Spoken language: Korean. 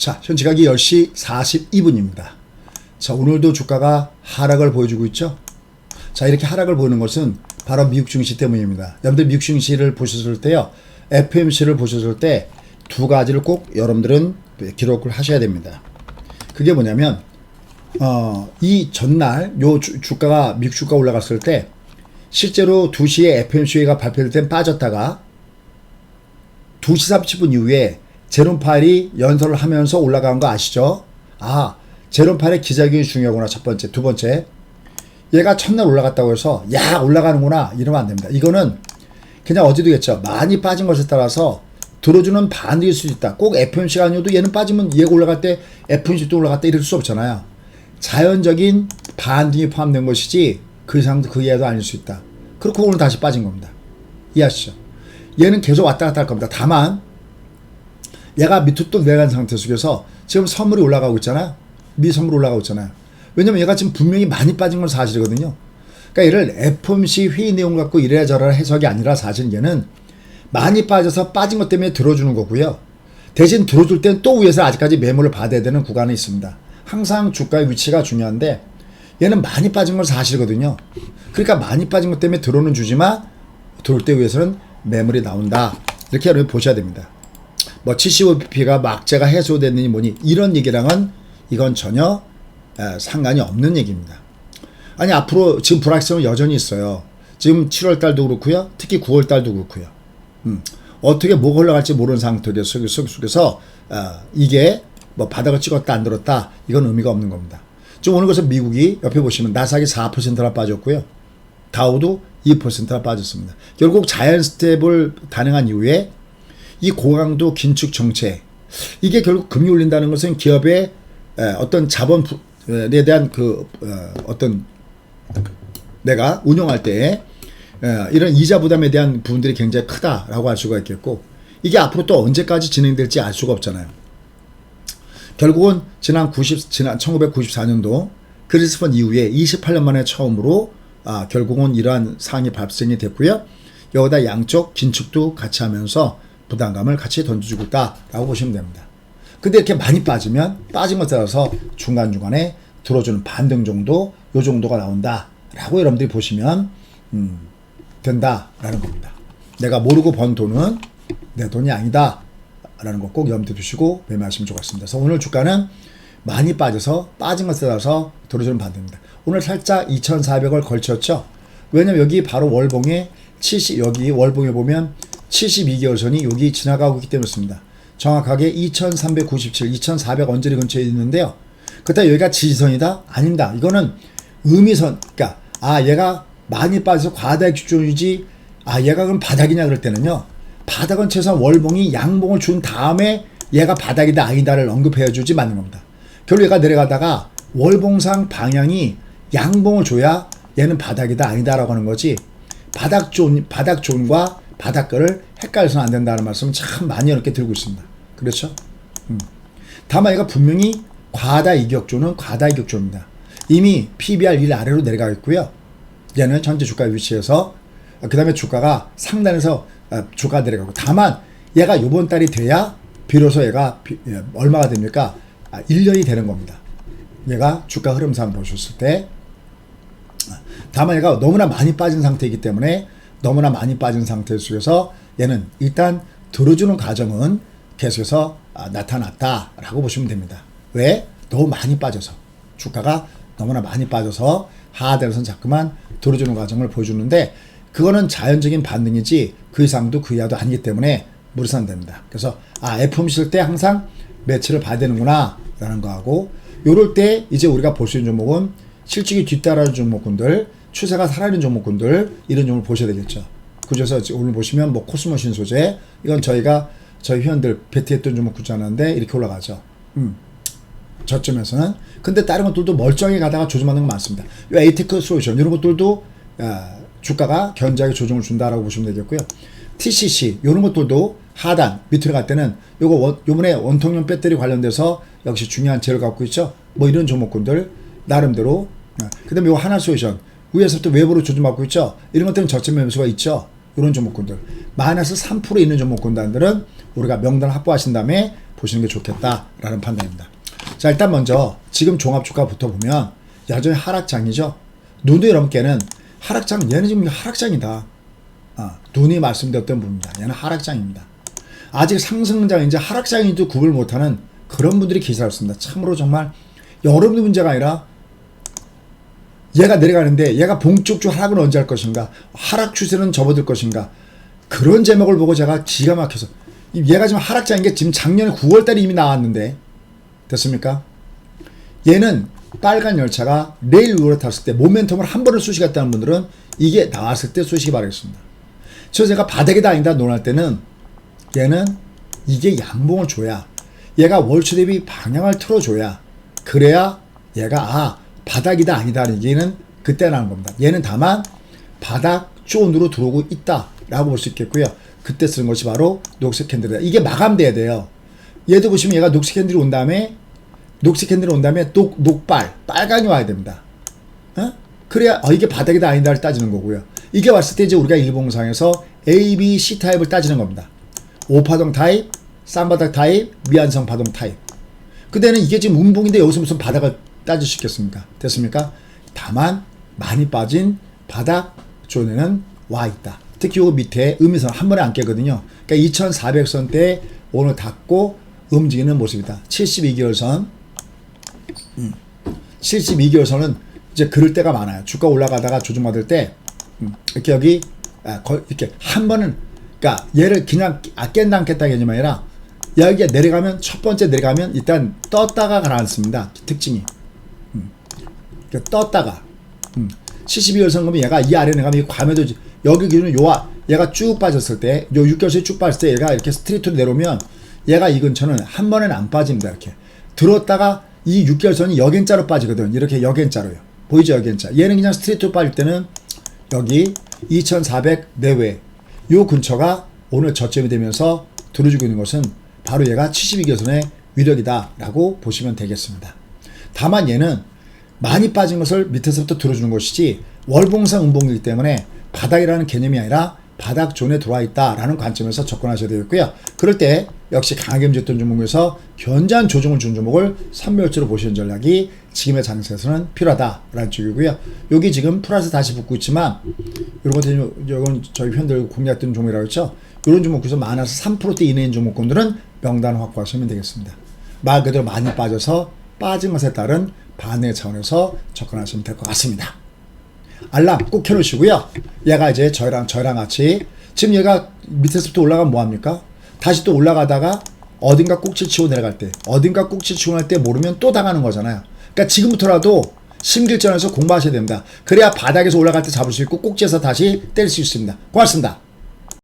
자, 현 시각이 10시 42분입니다. 자, 오늘도 주가가 하락을 보여주고 있죠. 자, 이렇게 하락을 보이는 것은 바로 미국 증시 때문입니다. 여러분들 미국 증시를 보셨을 때요, FOMC를 보셨을 때 두 가지를 꼭 여러분들은 기록을 하셔야 됩니다. 그게 뭐냐면 이 전날 요 주가가 미국 주가 올라갔을 때 실제로 2시에 FOMC가 발표될 땐 빠졌다가 2시 30분 이후에 제롬 파웰이 연설을 하면서 올라간 거 아시죠? 아, 제롬 파웰의 기자회견이 중요하구나. 첫 번째. 두 번째, 얘가 첫날 올라갔다고 해서 야 올라가는구나 이러면 안 됩니다. 이거는 그냥 어제도 했죠. 많이 빠진 것에 따라서 들어주는 반등일 수도 있다. 꼭 FOMC가 아니어도 얘는 빠지면 얘가 올라갈 때 FOMC도 올라갔다 이럴 수 없잖아요. 자연적인 반등이 포함된 것이지 그 이상도 그 이하도 아닐 수 있다. 그렇고 오늘 다시 빠진 겁니다. 이해하시죠? 얘는 계속 왔다 갔다 할 겁니다. 다만 얘가 밑으로 또 내려간 상태 속에서 지금 선물이 올라가고 있잖아요. 미선물 올라가고 있잖아요. 왜냐면 얘가 지금 분명히 많이 빠진 건 사실이거든요. 그러니까 얘를 FOMC 회의 내용 갖고 이래야 저래야 해석이 아니라 사실 얘는 많이 빠져서 빠진 것 때문에 들어주는 거고요. 대신 들어줄 땐 또 위에서 아직까지 매물을 받아야 되는 구간이 있습니다. 항상 주가의 위치가 중요한데 얘는 많이 빠진 건 사실이거든요. 그러니까 많이 빠진 것 때문에 들어오는 주지만 들어올 때 위해서는 매물이 나온다. 이렇게 여러분 보셔야 됩니다. 뭐 75bp가 막제가 해소됐느니 뭐니 이런 얘기랑은 이건 전혀 상관이 없는 얘기입니다. 아니 앞으로 지금 불확실성은 여전히 있어요. 지금 7월달도 그렇고요. 특히 9월달도 그렇고요. 어떻게 뭐가 올라갈지 모르는 상태 속에서 이게 뭐 바닥을 찍었다 안 들었다 이건 의미가 없는 겁니다. 지금 오늘 그래서 미국이 옆에 보시면 나스닥이 4%나 빠졌고요. 다우도 2%나 빠졌습니다. 결국 자연 스텝을 단행한 이후에 이 고강도 긴축 정책 이게 결국 금리 올린다는 것은 기업의 어떤 자본에 대한 어떤 내가 운용할 때 이런 이자 부담에 대한 부분들이 굉장히 크다라고 할 수가 있겠고 이게 앞으로 또 언제까지 진행될지 알 수가 없잖아요. 결국은 지난 1994년도 크리스펀 이후에 28년 만에 처음으로 결국은 이러한 상황이 발생이 됐고요. 여기다 양쪽 긴축도 같이 하면서 부담감을 같이 던져주고 있다라고 보시면 됩니다. 근데 이렇게 많이 빠지면 빠진 것에 따라서 중간중간에 들어주는 반등 정도 요 정도가 나온다라고 여러분들이 보시면 된다라는 겁니다. 내가 모르고 번 돈은 내 돈이 아니다 라는 거 꼭 염두에 두시고 매매하시면 좋겠습니다. 그래서 오늘 주가는 많이 빠져서 빠진 것에 따라서 들어주는 반등입니다. 오늘 살짝 2,400을 걸쳤죠. 왜냐면 여기 바로 월봉에 여기 월봉에 보면 72개월 선이 여기 지나가고 있기 때문입니다. 정확하게 2,397, 2,400 언저리 근처에 있는데요. 그렇다고 여기가 지지선이다? 아닙니다. 이거는 의미선, 그러니까 얘가 많이 빠져서 과다의 기준이지 얘가 그럼 바닥이냐 그럴 때는요. 바닥은 최소한 월봉이 양봉을 준 다음에 얘가 바닥이다 아니다를 언급해 주지 맞는 겁니다. 결국 얘가 내려가다가 월봉상 방향이 양봉을 줘야 얘는 바닥이다 아니다라고 하는 거지 바닥 존과 바닥거를 헷갈려서는 안 된다는 말씀을 참 많이 이렇게 들고 있습니다. 그렇죠? 다만 얘가 분명히 과다 이격조는 과다 이격조입니다. 이미 PBR 1 아래로 내려가 있고요. 얘는 현재 주가 위치에서 그 다음에 주가가 상단에서 주가가 내려가고 다만 얘가 이번 달이 돼야 비로소 얘가 얼마가 됩니까? 1년이 되는 겁니다. 얘가 주가 흐름상 보셨을 때 다만 얘가 너무나 많이 빠진 상태이기 때문에 너무나 많이 빠진 상태 속에서 얘는 일단 들어주는 과정은 계속해서 나타났다라고 보시면 됩니다. 왜? 너무 많이 빠져서 주가가 너무나 많이 빠져서 하단에서는 자꾸만 들어주는 과정을 보여주는데 그거는 자연적인 반등이지 그 이상도 그 이하도 아니기 때문에 무리해서 안 됩니다. 그래서 FOMC 때 항상 매치를 봐야 되는구나 라는 거하고 요럴 때 이제 우리가 볼 수 있는 종목은 실적이 뒤따라는 종목군들 추세가 살아있는 종목군들 이런 종목을 보셔야 되겠죠. 그래서 오늘 보시면 뭐 코스모 신소재 이건 저희 회원들 베트했던 종목 구자는데 이렇게 올라가죠. 저점에서는 근데 다른 것들도 멀쩡히 가다가 조정하는 거 많습니다. 이 에이테크 솔루션 이런 것들도 주가가 견제하게 조정을 준다라고 보시면 되겠고요. TCC 이런 것들도 하단 밑으로 갈 때는 요번에 원통형 배터리 관련돼서 역시 중요한 재료를 갖고 있죠. 뭐 이런 종목군들 나름대로 그 다음에 요 하나솔루션 위에서부터 외부로 조정받고 있죠. 이런 것들은 저점 매수가 있죠. 이런 종목군들 마이너스 3% 있는 종목군들은 우리가 명단 확보하신 다음에 보시는 게 좋겠다라는 판단입니다. 자, 일단 먼저 지금 종합주가부터 보면 여전히 하락장이죠. 눈이 여러분께는 하락장, 얘는 지금 하락장이다. 눈이 말씀드렸던 부분입니다. 얘는 하락장입니다. 아직 상승장인지 하락장인지도 구별 못하는 그런 분들이 기사를 씁니다. 참으로 정말 여러분의 문제가 아니라 얘가 내려가는데 얘가 본격적으로 하락은 언제 할 것인가, 하락 추세는 접어들 것인가, 그런 제목을 보고 제가 기가 막혀서, 얘가 지금 하락장인 게 지금 작년에 9월달에 이미 나왔는데 됐습니까? 얘는 빨간 열차가 레일 위로 탔을 때 모멘텀을 한 번을 쑤시겠다는 분들은 이게 나왔을 때 쑤시기 바라겠습니다. 그래서 제가 바닥이다 아니다 논할 때는 얘는 이게 양봉을 줘야, 얘가 월초 대비 방향을 틀어줘야, 그래야 얘가 바닥이다 아니다 얘기는 그때 나는 겁니다. 얘는 다만 바닥 존으로 들어오고 있다 라고 볼 수 있겠고요. 그때 쓰는 것이 바로 녹색 캔들이다. 이게 마감돼야 돼요. 얘도 보시면 얘가 녹색 캔들이 온 다음에 녹발 빨강이 와야 됩니다. 그래야 이게 바닥이다 아니다를 따지는 거고요. 이게 왔을 때 이제 우리가 일봉상에서 A, B, C 타입을 따지는 겁니다. 5파동 타입, 쌍바닥 타입, 미완성 파동 타입. 그때는 이게 지금 운봉인데 여기서 무슨 바닥을 따질 수 있겠습니까? 됐습니까? 다만 많이 빠진 바닥 존에는 와 있다. 특히 요거 밑에 음이선 한 번에 안 깨거든요. 그러니까 2400선대에 오늘 닫고 움직이는 모습이다. 72개월선 72개월선은 이제 그럴 때가 많아요. 주가 올라가다가 조정받을 때 이렇게 여기 이렇게 한 번은, 그러니까 얘를 그냥 깬다 안 깼다 개념이 아니라 여기가 내려가면, 첫 번째 내려가면 일단 떴다가 가라앉습니다. 특징이 떴다가 72개월선 그러면 얘가 이 아래 내려가면 과매도, 여기 기준은 얘가 쭉 빠졌을 때, 요 6개월선이 쭉 빠졌을 때 얘가 이렇게 스트레이트로 내려오면 얘가 이 근처는 한 번에는 안 빠집니다. 이렇게 들었다가 이 6개월선이 역N자로 빠지거든. 이렇게 역N자로요. 보이죠? 역N자. 얘는 그냥 스트레이트로 빠질 때는 여기 2400 내외 요 근처가 오늘 저점이 되면서 들어주고 있는 것은 바로 얘가 72개선의 위력이다 라고 보시면 되겠습니다. 다만 얘는 많이 빠진 것을 밑에서부터 들어주는 것이지 월봉상 음봉이기 때문에 바닥이라는 개념이 아니라 바닥 존에 들어와 있다라는 관점에서 접근하셔야 되겠고요. 그럴 때 역시 강하게 움직였던 종목에서 견제한 조정을 준 종목을 선별적으로 보시는 전략이 지금의 장세에서는 필요하다라는 쪽이고요. 여기 지금 플러스 다시 붙고 있지만 이건 저희 현대 공략되는 종목이라고 했죠. 이런 종목에서 마이너스 3%대 이내인 종목군들은 명단 확보하시면 되겠습니다. 말 그대로 많이 빠져서 빠진 것에 따른 반응의 차원에서 접근하시면 될 것 같습니다. 알람 꼭 켜놓으시고요. 얘가 이제 저희랑 같이 지금 얘가 밑에서부터 올라가면 뭐합니까? 다시 또 올라가다가 어딘가 꼭지 치고 내려갈 때, 어딘가 꼭지 치고 날 때 모르면 또 당하는 거잖아요. 그러니까 지금부터라도 심길전에서 공부하셔야 됩니다. 그래야 바닥에서 올라갈 때 잡을 수 있고 꼭지에서 다시 때릴 수 있습니다. 고맙습니다.